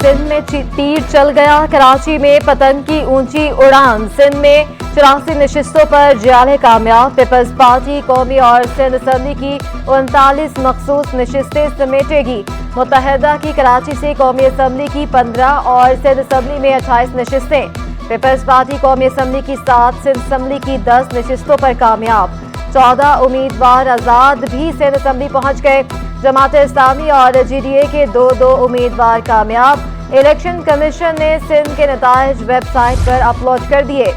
सिंध में तीर चल गया। कराची में पतंग की ऊंची उड़ान। सिंध में 84 नशिस्तों पर जियाले कामयाब। पीपल्स पार्टी कौमी और सिंध असम्बली की 39 मखसूस नशिस्तें समेटेगी। मुत्तहदा की कराची से कौमी असम्बली की 15 और सिंध असम्बली में 28 नशिस्तें। पीपल्स पार्टी कौमी असम्बली की 7, सिंध असम्बली की 10 नशिस्तों पर कामयाब। 14 उम्मीदवार आजाद भी सिंध असम्बली पहुंच गए। जमात इस्लामी और GDA के 2-2 उम्मीदवार कामयाब। इलेक्शन कमीशन ने सिंध के नताइज वेबसाइट पर अपलोड कर दिए।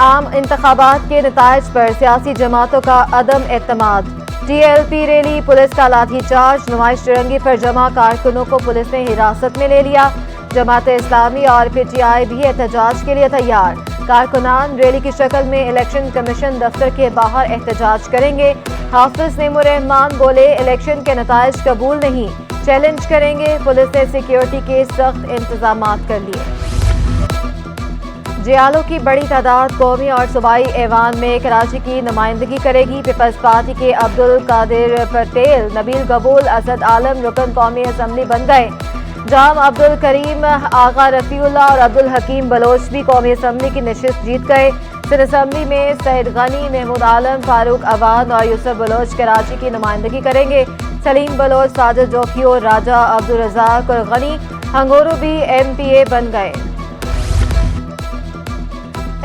आम इंतखाबात के नताइज पर सियासी जमातों का अदम एतमाद। TLP रैली, पुलिस का लाठीचार्ज। नुमाइश तिरंगे पर जमा कारकुनों को पुलिस ने हिरासत में ले लिया। जमात इस्लामी और PTI भी एहतजाज के लिए तैयार। कारकुनान रैली की शक्ल में इलेक्शन कमीशन दफ्तर के बाहर एहतजाज करेंगे। हाफिज नेमुर रहमान बोले, इलेक्शन के नताइज कबूल नहीं, चैलेंज करेंगे। पुलिस ने सिक्योरिटी के सख्त इंतजाम कर लिए। जियालों की बड़ी तादाद कौमी और सूबाई ऐवान में कराची की नुमाइंदगी करेगी। पीपल्स पार्टी के अब्दुल कादिर पटेल, नबील कबूल, असद आलम रुकन कौमी असम्बली बन गए। जाम अब्दुल करीम, आगा रफीउल्लाह और अब्दुल हकीम बलोच भी कौमी असम्बली की नशिस्त जीत गए। सिंध असम्बली में सईद गनी, महमूद आलम, फारूक अवान और यूसुफ बलोच कराची की नुमाइंदगी करेंगे। सलीम बलोच, साजिद जोखियो, राजा अब्दुल रज़ाक और गनी हंगोरू भी MPA बन गए।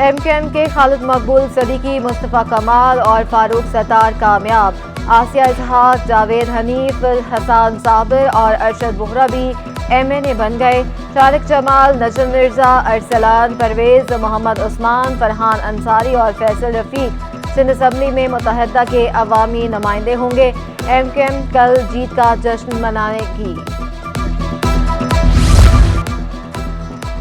MKM के खालिद मकबूल, सदीकी, मुस्तफ़ा कमाल और फारूक सत्तार कामयाब। आसिया इसहाक, जावेद हनीफ, हसन साबिर और अरशद बोहरा भी MNA बन गए। तारिक जमाल, नजम मिर्जा, अरसलान परवेज, मोहम्मद उस्मान, फरहान अंसारी और फैसल रफीक सिंध असम्बली में मुत्तहदा के अवामी नुमाइंदे होंगे। MKM कल जीत का जश्न मनाएगी।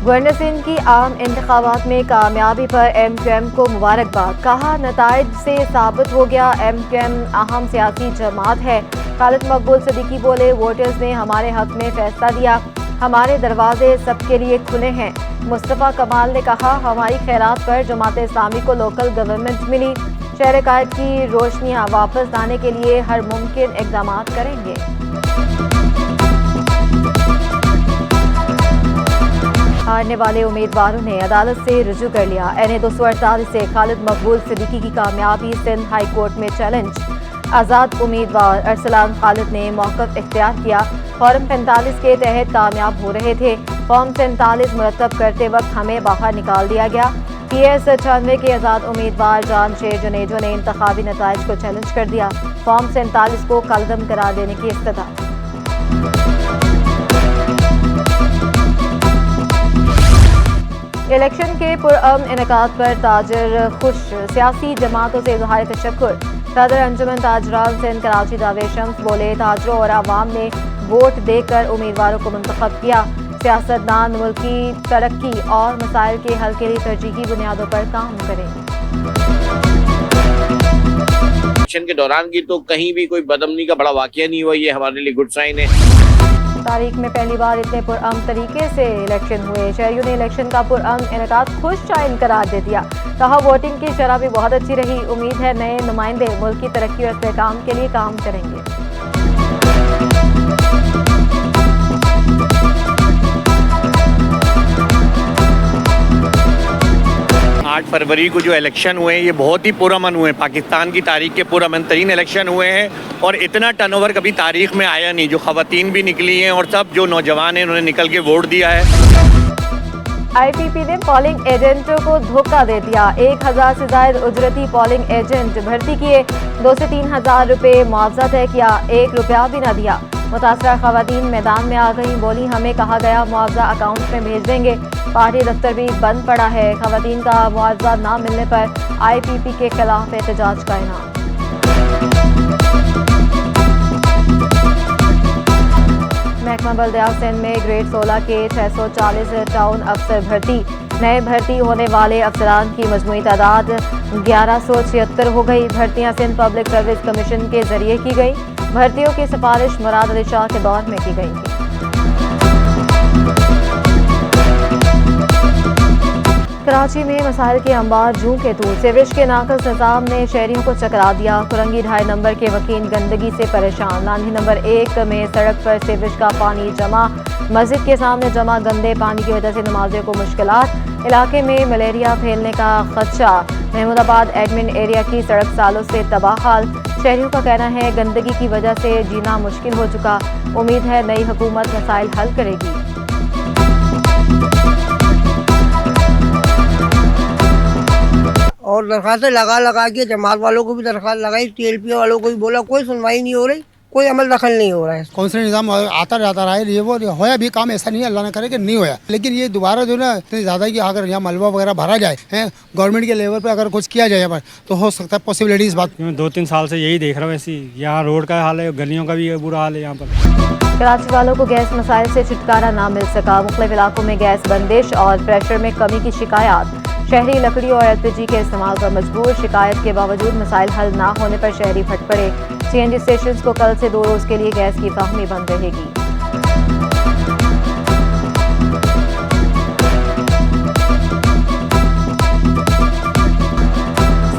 गवर्नर सिंध की आम इंतखाबात में कामयाबी पर MKM को मुबारकबाद। कहा, नताइज से साबित हो गया MKM अहम सियासी जमात है। खालिद मकबूल सदीकी बोले, वोटर्स ने हमारे हक में फैसला दिया, हमारे दरवाजे सबके लिए खुले हैं। मुस्तफ़ा कमाल ने कहा, हमारी खैरात पर जमात इस्लामी को लोकल गवर्नमेंट मिली। शहर कायद की रोशनियाँ वापस लाने के लिए हर मुमकिन इक़दाम करेंगे। हारने वाले उम्मीदवारों ने अदालत से रुजू कर लिया। NA 248 से खालिद मकबूल सदीकी की कामयाबी सिंध हाई कोर्ट में चैलेंज। आज़ाद उम्मीदवार अरसलान खालिद ने मौक़िफ़ इख्तियार किया। फॉर्म 45 के तहत कामयाब हो रहे थे। फॉर्म 47 मुरतब करते वक्त हमें बाहर निकाल दिया गया। PS 98 के आज़ाद उम्मीदवार जान शेर जुनेजो ने इंतखाबी नताइज को चैलेंज कर दिया। फॉर्म 47 को कलदम करार देने की इस्तदा। इलेक्शन के पुरअमन इनेकाद पर ताजर खुश। सियासी जमातों से इज़हार तशक्कुर। सदर अंजुमन ताजरान सिंध कराची जावेद शम्स बोले, ताजरों और आवाम ने वोट देकर उम्मीदवारों को मुंतखब किया। सियासतदान मुल्की तरक्की और मसाइल के हल के लिए तरजीही बुनियादों पर काम करें। इलेक्शन के दौरान की तो कहीं भी कोई बदअमनी का बड़ा वाकया नहीं हुआ, ये हमारे लिए गुड साइन है। तारीख में पहली बार इतने पुरअमन तरीके से इलेक्शन हुए। शहरियों ने इलेक्शन का पुरअमन इनेकाद खुश शाइन करार दे दिया। कहा, वोटिंग की शरह भी बहुत अच्छी रही। उम्मीद है नए नुमाइंदे मुल्क की तरक्की और इस्तेहकाम के लिए काम करेंगे। 8 फरवरी को जो इलेक्शन हुए हैं ये बहुत ही पुरअमन हुए हैं। पाकिस्तान की तारीख के पुरअमन तरीन इलेक्शन हुए हैं और इतना टर्नओवर कभी तारीख में आया नहीं। जो खवातीन भी निकली हैं और सब जो नौजवान हैं उन्होंने निकल के वोट दिया है। IPP ने पोलिंग एजेंटों को धोखा दे दिया। 1000 से ज्यादा उजरती पोलिंग एजेंट भर्ती किए। 2 से 3 हज़ार रुपये मुआवजा तय किया, 1 रुपया भी न दिया। मुतासरा खवातीन मैदान में आ गई। बोली, हमें कहा गया मुआवजा अकाउंट में भेज देंगे। पार्टी दफ्तर भी बंद पड़ा है। खवातीन का मुआवजा न मिलने पर IPP के खिलाफ एहतजाज का ऐलान। महकमा बल्दियात सिंध में ग्रेड 16 के 640 टाउन अफसर भर्ती। नए भर्ती होने वाले अफसरान की मजमूई तादाद 1176 हो गई। भर्तियां सिंध पब्लिक सर्विस कमीशन के जरिए की गई। भर्तियों की सिफारिश मुराद अली शाह के दौर में की गई थी। कराची में मसाइल के अंबार जूं के तूल। सीवरेज के नाकस निज़ाम ने शहरियों को चकरा दिया। कुरंगी 2.5 नंबर के वकील गंदगी से परेशान। लांधी नंबर 1 में सड़क पर सीवरेज का पानी जमा। मस्जिद के सामने जमा गंदे पानी की वजह से नमाजियों को मुश्किलात। इलाके में मलेरिया फैलने का खदशा। महमूदाबाद एडमिन एरिया की सड़क सालों से तबाह हाल। शहरियों का कहना है गंदगी की वजह से जीना मुश्किल हो चुका। उम्मीद है नई हुकूमत मसाइल हल करेगी। और दरखास्तें लगा के जमात वालों को भी दरखास्त लगाई, TLP वालों को भी बोला, कोई सुनवाई नहीं हो रही, कोई अमल दखल नहीं हो रहा है। कौन सा निज़ाम आता जाता रहा है, ये वो होया भी काम ऐसा नहीं है, अल्लाह ने करे कि नहीं होया, लेकिन ये दोबारा जो ना इतनी ज़्यादा कि अगर यहाँ मलबा वगैरह भरा जाए है गवर्नमेंट के लेवल पे अगर कुछ किया जाए यहाँ पर तो हो सकता है पॉसिबिलिटी इस बात। 2-3 साल से यही देख रहा हूँ, ऐसी यहाँ रोड का हाल है, गलियों का भी बुरा हाल है यहाँ पर। कराची वालों को गैस मसाइल से छुटकारा ना मिल सका। मुख्तलिफ इलाकों में गैस बंदिश और प्रेशर में कमी की शिकायत। शहरी लकड़ी और LPG के इस्तेमाल पर मजबूर। शिकायत के बावजूद मसाइल हल ना होने पर शहरी फट पड़े। CNG स्टेशन को कल से 2 रोज के लिए गैस की फहमी बंद रहेगी।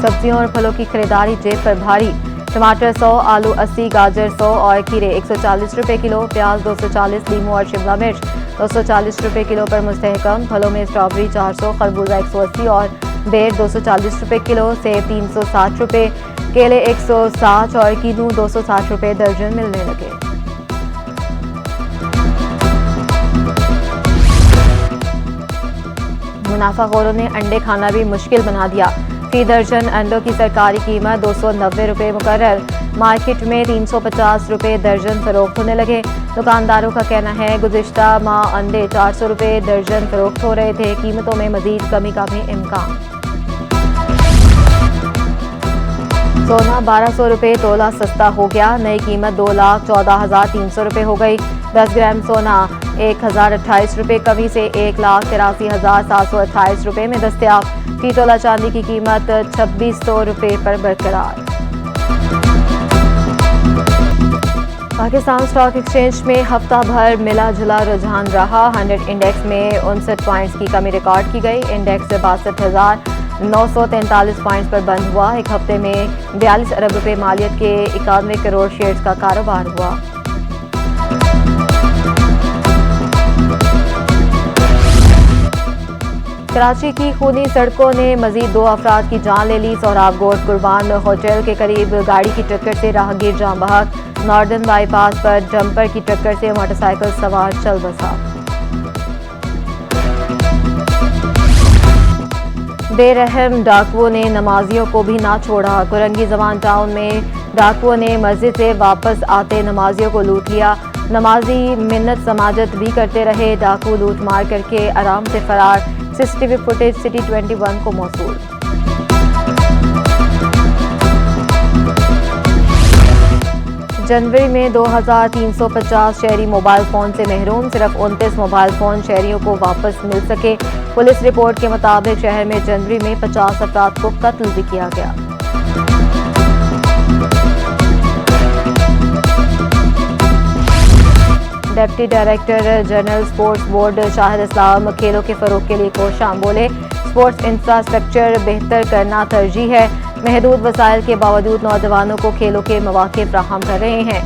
सब्जियों और फलों की खरीदारी जेब पर भारी। टमाटर 100, आलू 80, गाजर 100 और खीरे 140 रुपए किलो। प्याज 240, लीमू और शिमला मिर्च 240 रुपए किलो पर मुस्तहकम। फलों में स्ट्रॉबेरी 400, खरबूजा 180 और बेर 240 रुपए किलो। सेब 360 रुपए, केले 160 और कीनू 260 रुपए दर्जन मिलने लगे। मुनाफाखोरों ने अंडे खाना भी मुश्किल बना दिया। फी दर्जन अंडों की सरकारी कीमत 290 रुपए मुकर्रर। मार्केट में 350 रुपए दर्जन फरोख्त होने लगे। दुकानदारों का कहना है गुज़िश्ता माह अंडे 400 रुपए दर्जन फरोख्त हो रहे थे। कीमतों में मजीद कमी का भी इम्कान। सोना 1200 रुपए तोला सस्ता हो गया। नई कीमत 2,14,300 रुपए हो गई। 10 ग्राम सोना 1,028 रुपए कमी से 1,83,728 रुपए में दस्तयाब। फी तोला चांदी की कीमत 2,600 रुपए पर बरकरार। पाकिस्तान स्टॉक एक्सचेंज में हफ्ता भर मिला जुला रुझान रहा। 100 इंडेक्स में 59 पॉइंट्स की कमी रिकॉर्ड की गई। इंडेक्स 62,943 पॉइंट्स पर बंद हुआ। एक हफ्ते में 42 अरब रुपए मालियत के 91 करोड़ शेयर्स का कारोबार हुआ। कराची की खूनी सड़कों ने मजीद 2 अफराद की जान ले ली। सोहराब गोट कुर्बान होटल के करीब गाड़ी की टक्कर से राहगीर जाम बहक। नॉर्दर्न बाईपास पर जंपर की टक्कर से मोटरसाइकिल सवार चल बसा। बेरहम डाकुओं ने नमाजियों को भी ना छोड़ा। कुरंगी जवान टाउन में डाकुओं ने मस्जिद से वापस आते नमाजियों को लूट लिया। नमाजी मिन्नत समाजत भी करते रहे। डाकू लूट मार करके आराम से फरार। CCTV फुटेज सिटी 21 को मौसूल। जनवरी में 2,350 शहरी मोबाइल फ़ोन से महरूम। सिर्फ 29 मोबाइल फ़ोन शहरियों को वापस मिल सके। पुलिस रिपोर्ट के मुताबिक शहर में जनवरी में 50 अफराद को कत्ल भी किया गया। Deputy director general sports board Shahid Islam खेलों के फरोग के लिए कोशां बोले, स्पोर्ट्स इंफ्रास्ट्रक्चर बेहतर करना तरजीह है। महदूद वसाइल के बावजूद नौजवानों को खेलों के मौके फराहम कर रहे हैं।